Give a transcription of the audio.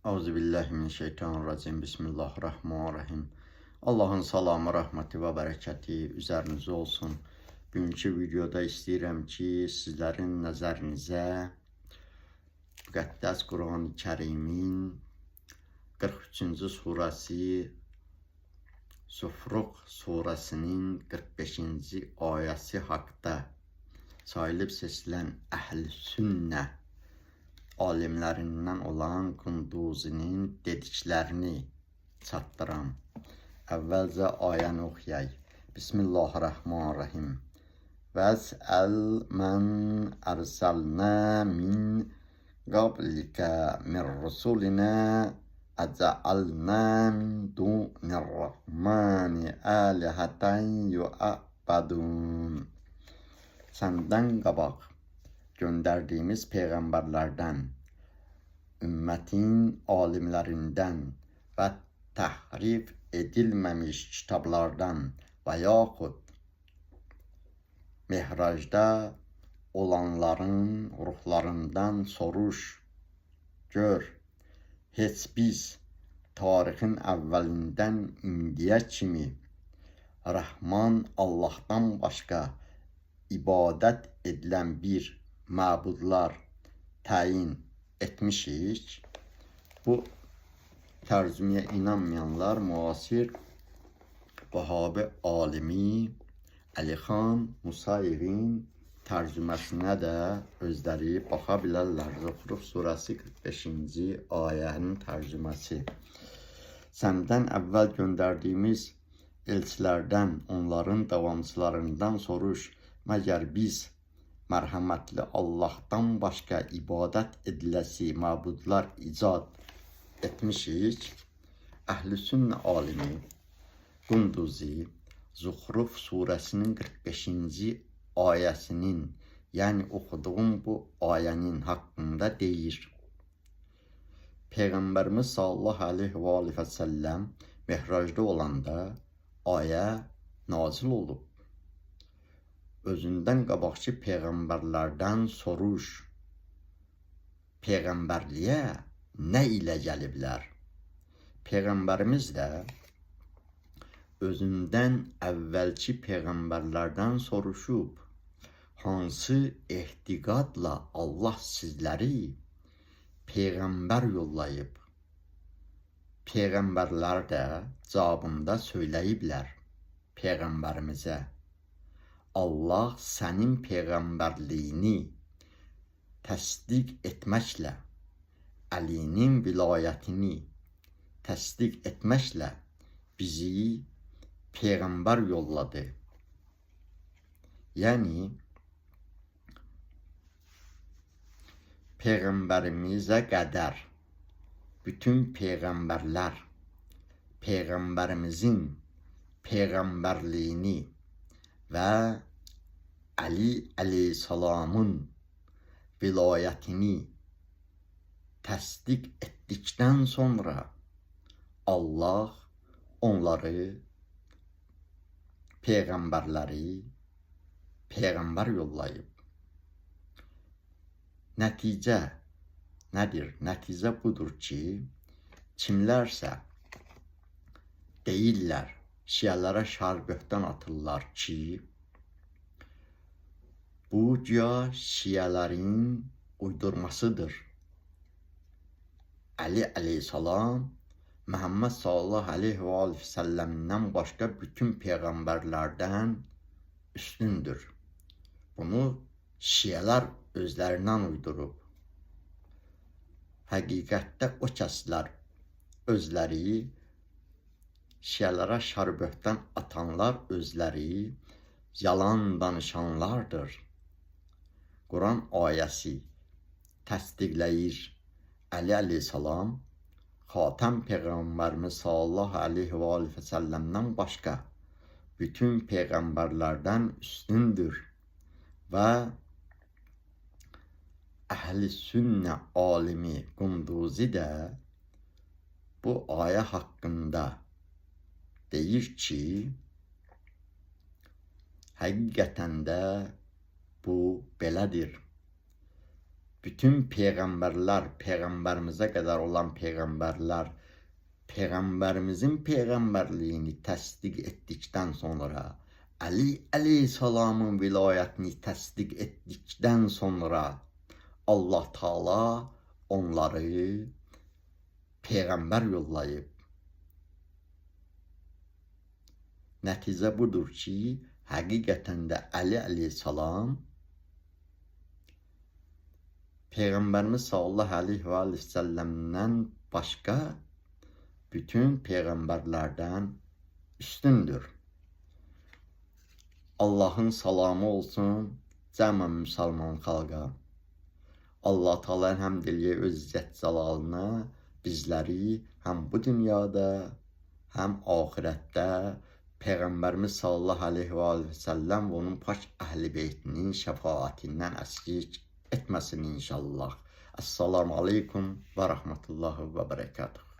Euzubillahimineşşeytanirracim. Bismillahirrahmanirrahim. Allahın salamı, rəhməti və bərəkəti üzərinizə olsun. Bugünkü videoda istəyirəm ki, sizlərin nəzərinizə Müqəddəs Quran-ı Kərimin 43-cü surəsi Zufruq surəsinin 45-ci ayəsi haqda sayılıb seçilən Əhl-i-Sünnə alimlərindən olan Qunduzinin dediklərini çatdıram. Əvvəlcə ayəni oxuyaq. Bismillahirrahmanirrahim. Vəsəl mən ərsəlnə min qablikə min rusulinə əcəalnə min dunirrahmani əlihətən yuəbbədun. Səndən qabaq göndərdiyimiz peyğəmbərlərdən, ümmətin alimlərindən və təhrif edilməmiş kitablardan və yaxud mehracda olanların ruhlarından soruş, gör, heç biz tarixin əvvəlindən indiyə kimi Rəhman Allahdan başqa ibadət edilən bir məbudlar təyin etmişik. Bu tərcüməyə inanmayanlar müasir Vahabi alimi Əlixan Musayevin tərcüməsinə də özləri baxa bilərlər. Zufruq surəsi 45-ci ayənin tərcüməsi. Səndən əvvəl göndərdiyimiz elçilərdən, onların davamçılarından soruş, məgər biz mərhəmətli Allahdan başqa ibadət ediləsi məbudlar icad etmişik. Əhl-i-Sünnə alimi Qunduzi Zufruq surəsinin 45-ci ayəsinin, yəni oxuduğum bu ayənin haqqında deyir. Peyğəmbərimiz sallallahu aleyhi və səlləm mehracda olanda ayə nazil olub. Özündən qabaqçı peyğəmbərlərdən soruş, peyğəmbərliyə nə ilə gəliblər? Peyğəmbərimiz də özündən əvvəlki peyğəmbərlərdən soruşub, hansı ehtiqadla Allah sizləri peyğəmbər yollayıb? Peyğəmbərlər də cavabında söyləyiblər peyğəmbərimizə, Allah sənin peyğəmbərliyini təsdiq etməklə, Əlinin vilayətini təsdiq etməklə bizi peyğəmbər yolladı. Yəni, peyğəmbərimizə qədər bütün peyğəmbərlər peyğəmbərimizin peyğəmbərliyini və Əli əleyhissalamın vilayətini təsdiq etdikdən sonra Allah onları, peyğəmbərləri peyğəmbər yollayıb. Nəticə nədir? Nəticə budur ki, kimlərsə deyirlər, şiələrə şər-böhtan atırlar ki, bu güya şiələrin uydurmasıdır. Əli əleyhissalam Məhəmməd sallallahu aleyhi və səlləmdən başqa bütün peyğəmbərlərdən üstündür. Bunu şiələr özlərindən uydurub. Həqiqətdə o kəslər özləri, şiələrə şər-böhtan atanlar özləri yalan danışanlardır. Quran ayəsi təsdiqləyir. Əli əleyhissalam Xatəm Peyğəmbərimiz sallallahu aleyhi və səlləmdən başqa bütün peyğəmbərlərdən üstündür və Əhl-i-Sünnə alimi Qunduzi də bu ayə haqqında deyir ki, həqiqətən də bu belədir. bütün peyğəmbərlər, peyğəmbərimizə qədər olan peyğəmbərlər peyğəmbərimizin peyğəmbərliyini təsdiq etdikdən sonra, Əli əleyhissalamın vilayətini təsdiq etdikdən sonra Allah Taala onları peyğəmbər yollayıb. Nəticə budur ki, həqiqətən də Əli əleyhissalam Peyğəmbərimiz sallallahu əleyhi və səlləmdən başqa bütün peyğəmbərlərdən üstündür. Allahın salamı olsun cəmən müsəlman xalqa. Allah Taala həmd eləyir öz izzət cəlalına bizləri həm bu dünyada, həm axirətdə Peyğəmbərimiz sallallahu əleyhi və səlləm və onun pak əhli beytinin şəfaətindən əskik etməsin inşallah. Əssalamu aleykum və rəhmətullahi və bərəkatuhu.